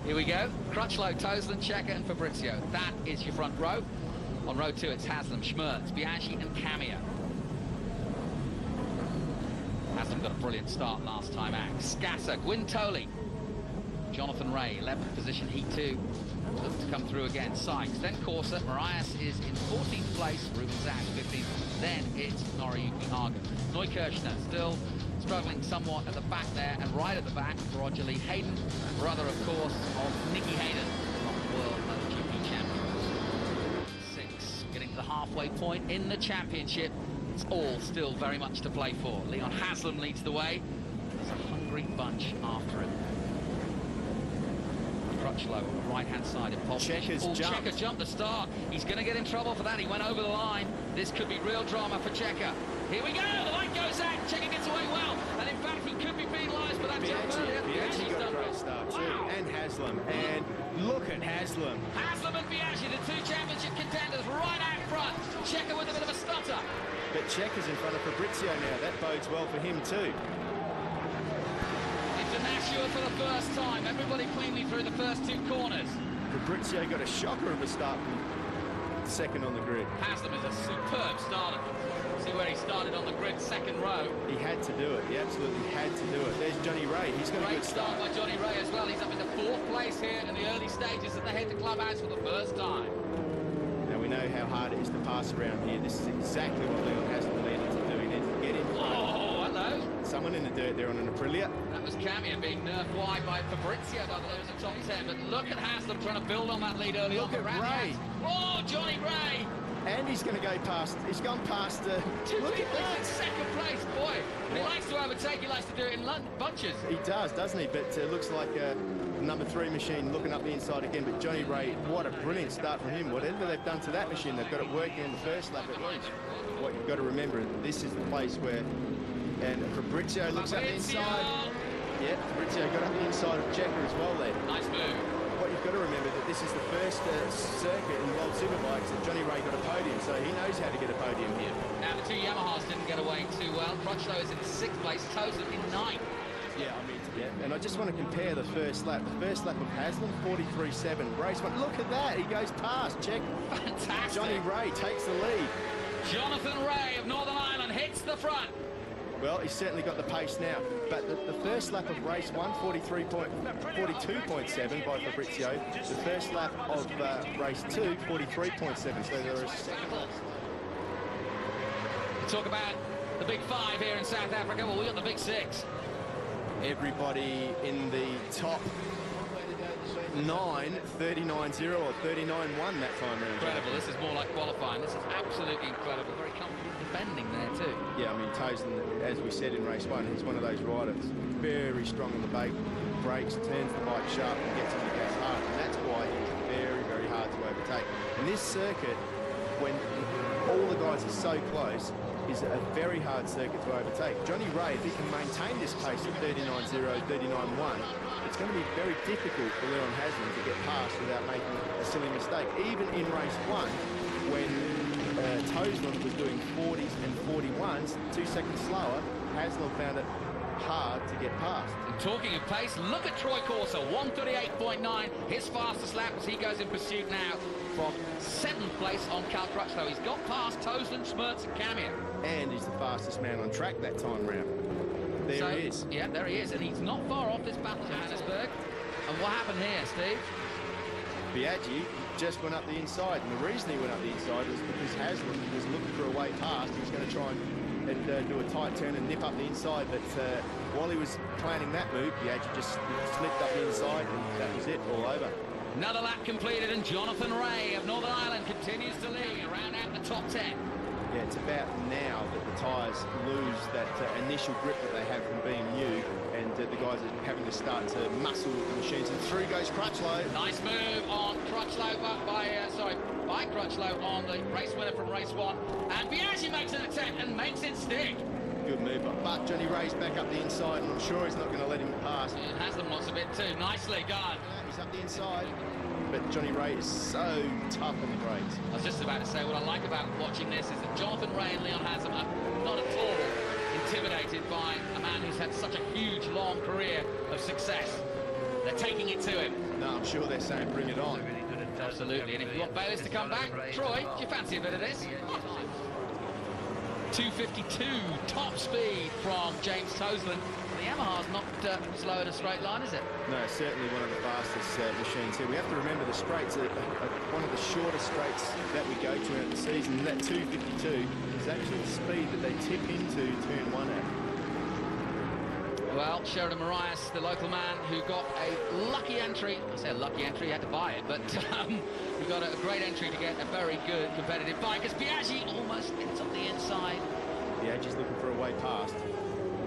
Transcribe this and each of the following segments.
Here we go. Crutchlow, Toseland, Checker and Fabrizio. That is your front row. On row 2, it's Haslam, Schmerz, Biaggi and Camia. Haslam got a brilliant start last time out. Scassa, Guintoli, Jonathan Ray, 11th position, Heat 2. Look to come through again. Sykes, then Corsa. Marias is in 14th place. Ruben Zach, 15th. Then it's Noriyuki Hagen. Neukirchner still struggling somewhat at the back there, and right at the back, Roger Lee Hayden, brother, of course, of Nicky Hayden, not world MotoGP champion. 6, getting to the halfway point in the championship. It's all still very much to play for. Leon Haslam leads the way. There's a hungry bunch after him. Crutchlow on the right-hand side in pole position. Checker jumped the start. He's going to get in trouble for that. He went over the line. This could be real drama for Checker. Here we go. The light goes out. Checker gets away well. And in fact, he could be penalised for that jump earlier. Biaggi got a great start too. Wow. And Haslam. And look at Haslam. Haslam and Biaggi, the 2 championship contenders, right out front. Checker with a bit of a stutter. But Checker's in front of Fabrizio now. That bodes well for him too. Nashua for the first time. Everybody cleanly through the first 2 corners. Fabrizio got a shocker of a start from second on the grid. Haslam is a superb starter. See where he started on the grid, second row. He had to do it. He absolutely had to do it. There's Johnny Ray. He's got a good start. Great start by Johnny Ray as well. He's up in the 4th place here in the early stages, and they head to clubhouse for the first time. Now we know how hard it is to pass around here. This is exactly what Leon Haslam needed to do. He needed to get in front. Oh, hello. Someone in the dirt there on an Aprilia. That was Camia being nerfed wide by Fabrizio by the losing top 10. But look at Haslam trying to build on that lead early on. Look at Ray. Oh, Johnny Ray. And he's going to go past. He's gone past. Look at that. In second place, boy. He likes to overtake. He likes to do it in bunches. He does, doesn't he? But looks like number 3 machine looking up the inside again. But Johnny Ray, what a brilliant start from him. Whatever they've done to that machine, they've got it working in the first lap at least. What you've got to remember, this is the place where. And Fabrizio looks up the inside. Yeah, Fabrizio got up the inside of Checker as well there. Nice move. What you've got to remember that this is the first circuit in World Superbikes that Johnny Ray got a podium, so he knows how to get a podium here. Now the 2 Yamahas didn't get away too well. Crutchlow is in 6th place, Toseland in 9th. Yeah, I mean, yeah. And I just want to compare the first lap. The first lap of Haslam, 43.7. Race 1. Look at that. He goes past. Check. Fantastic. Johnny Ray takes the lead. Jonathan Ray of Northern Ireland hits the front. Well, he's certainly got the pace now. But the first lap of race 1, 42.7 by Fabrizio. The first lap of race 2, 43.7. So there is... Talk about the big 5 here in South Africa. Well, we got the big 6. Everybody in the top 9, 39.0 or 39.1 that time round. Incredible. This is more like qualifying. This is absolutely incredible. Very comfortable defending there too. Yeah, I mean, Toseland, as we said in race 1, he's one of those riders very strong on the brakes, turns the bike sharp and gets on the gas hard. And that's why he's very, very hard to overtake. And this circuit, when all the guys are so close, is a very hard circuit to overtake. Johnny Ray, if he can maintain this pace of 39.0, 39.1, it's going to be very difficult for Leon Haslam to get past without making a silly mistake. Even in race 1, when Toseland was doing 40s and 41s, 2 seconds slower, Haslam found it hard to get past. And talking of pace, look at Troy Corsa, 138.9, his fastest lap as he goes in pursuit now from 7th place on Cal Crutchlow. He's got past Toseland, Schmerz and Camia. And he's the fastest man on track that time round. There he is. Yeah, there he is, and he's not far off this battle, Johannesburg. And what happened here, Steve? Biaggi just went up the inside, and the reason he went up the inside was because Haslam was looking for a way past. He was going to try and do a tight turn and nip up the inside, but while he was planning that move, Biaggi just slipped up the inside, and that was it, all over. Another lap completed, and Jonathan Ray of Northern Ireland continues to lead around out the top 10. Yeah, it's about now that the tyres lose that initial grip that they have from being new, and the guys are having to start to muscle with the machines. And through goes Crutchlow. Nice move on Crutchlow by Crutchlow on the race winner from race 1. And Biaggi makes an attempt and makes it stick. Good move, but Johnny Ray's back up the inside, and I'm sure he's not going to let him pass. Yeah, Haslam wants a bit too. Nicely done. Yeah, he's up the inside. But Johnny Ray is so tough on the brakes. I was just about to say, what I like about watching this is that Jonathan Ray and Leon Haslam are not at all intimidated by a man who's had such a huge, long career of success. They're taking it to him. No, I'm sure they're saying bring it on. Absolutely, and if you want Bayliss to come back, Troy, do you fancy a bit of this? 2:52 top speed from James Toseland. The Yamaha's not slow in a straight line, is it? No, certainly one of the fastest machines here. We have to remember the straights are one of the shortest straights that we go to in the season. And that 2:52 is actually the speed that they tip into turn 1 at. Well, Sheridan Marias, the local man who got a lucky entry. I say a lucky entry, he had to buy it, but he got a great entry to get a very good competitive bike as Biaggi almost gets on the inside. Biaggi's looking for a way past,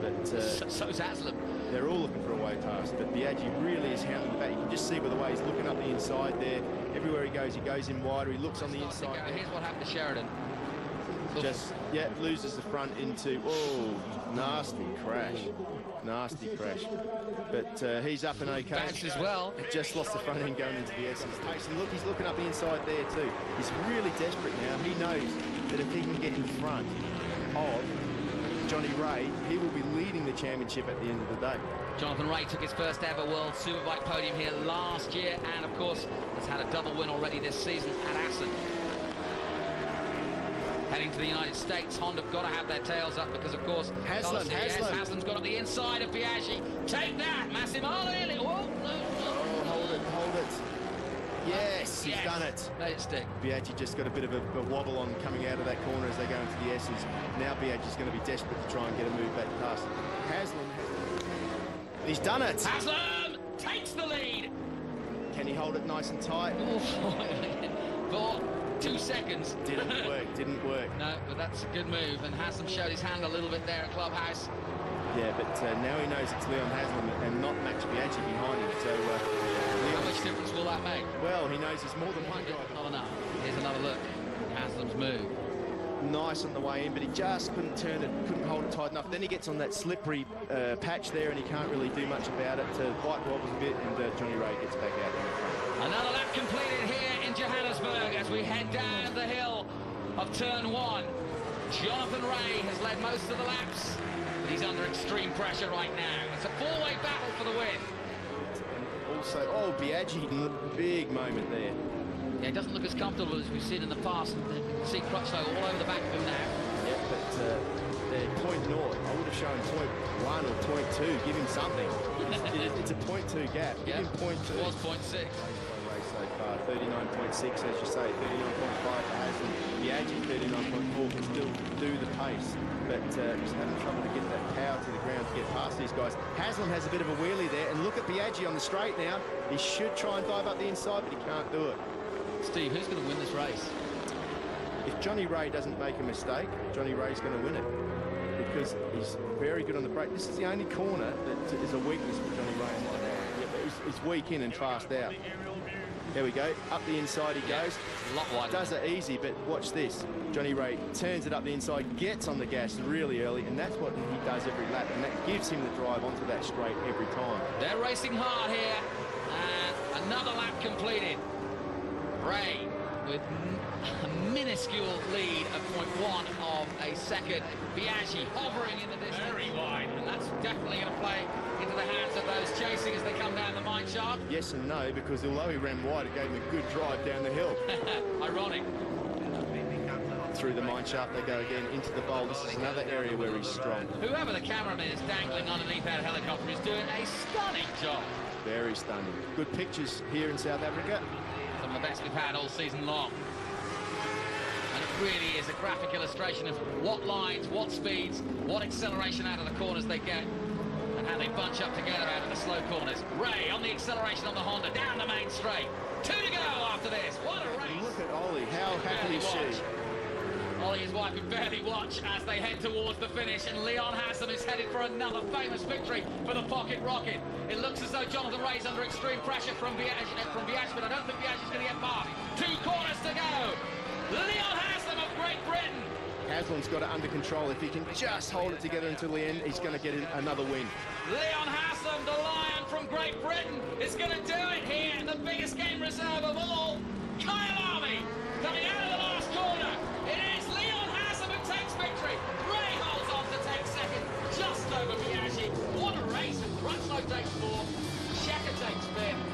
but so's Haslam. They're all looking for a way past, but Biaggi really is hounding the back. You can just see by the way he's looking up the inside there. Everywhere he goes in wider. He looks on the inside. Here's what happened to Sheridan. Just, yeah, loses the front into, oh, nasty crash. Nasty crash. But he's up and okay. Bounce as well. Just lost the front end going into the S's. And look, he's looking up the inside there too. He's really desperate now. He knows that if he can get in front of Johnny Ray, he will be leading the championship at the end of the day. Jonathan Ray took his first ever World Superbike podium here last year, and of course has had a double win already this season at Assen. Heading to the United States, Honda have got to have their tails up because, of course, Haslam's got on the inside of Biaggi. Take that, Massimiliano! Oh, hold it. Yes, he's done it. Let it stick. Biaggi just got a bit of a wobble on coming out of that corner as they go into the S's. Now Biaggi's going to be desperate to try and get a move back past Haslam. He's done it. Haslam takes the lead. Can he hold it nice and tight? For 2 seconds. Didn't work. No, but that's a good move, and Haslam showed his hand a little bit there at Clubhouse. Yeah, but now he knows it's Leon Haslam and not Max Biaggi behind him, so... how much difference will that make? Well, he knows there's more than one guy. Not enough. Here's another look. Haslam's move. Nice on the way in, but he just couldn't turn it, couldn't hold it tight enough. Then he gets on that slippery patch there, and he can't really do much about it. Bike wobbles a bit, and Johnny Ray gets back out in the front. Another lap completed here in Johannesburg as we head down the hill of turn 1. Jonathan Ray has led most of the laps, but he's under extreme pressure right now. It's a four-way battle for the win. And also, oh, Biaggi, big moment there. Yeah, he doesn't look as comfortable as we've seen in the past. You can see Crutchlow all over the back of him now. Yeah, but point north, I would have shown point 1 or point 2. Give him something. It's a point 2 gap. Give him point 2. It was point 6. So far, 39.6, as you say, 39.5 for Haslam. Biaggi, 39.4, can still do the pace, but just having trouble to get that power to the ground to get past these guys. Haslam has a bit of a wheelie there, and look at Biaggi on the straight now. He should try and dive up the inside, but he can't do it. Steve, who's going to win this race? If Johnny Ray doesn't make a mistake, Johnny Ray's going to win it, because he's very good on the brake. This is the only corner that is a weakness for Johnny Ray. He's weak in and fast out. There we go, up the inside he goes. A lot wider. Does it easy, but watch this. Johnny Ray turns it up the inside, gets on the gas really early, and that's what he does every lap, and that gives him the drive onto that straight every time. They're racing hard here, and another lap completed. Ray with a minuscule lead of 0.1 of a second. Biaggi hovering in the distance. Very wide, and that's definitely going to play into the hands of those chasing as they come down the mine shaft. Yes and no, because although he ran wide, it gave him a good drive down the hill. Ironic. Through the mine shaft they go again into the bowl. This is another area where he's strong. Whoever the cameraman is dangling underneath that helicopter is doing a stunning job. Very stunning. Good pictures here in South Africa. Some of the best we've had all season long. And it really is a graphic illustration of what lines, what speeds, what acceleration out of the corners they get, and how they bunch up together out of the slow corners. Ray on the acceleration on the Honda, down the main straight. 2 to go after this. What a race. And look at Ollie, how happy is she? Ollie, his wife, can barely watch as they head towards the finish, and Leon Haslam is headed for another famous victory for the Pocket Rocket. It looks as though Jonathan Ray's under extreme pressure from Biaggi, but I don't think Biaggi's going to get far. 2 corners to go. Leon Haslam of Great Britain. Haslam's got it under control. If he can just hold it together until the end, he's going to get another win. Leon Haslam, the Lion from Great Britain, is going to do it here in the biggest game reserve of all. Kyalami coming out of the last corner. It is Leon Haslam who takes victory. Ray holds on to take second, just over Biaggi. What a race. Crutchlow takes 4, Checker takes 5. fifth.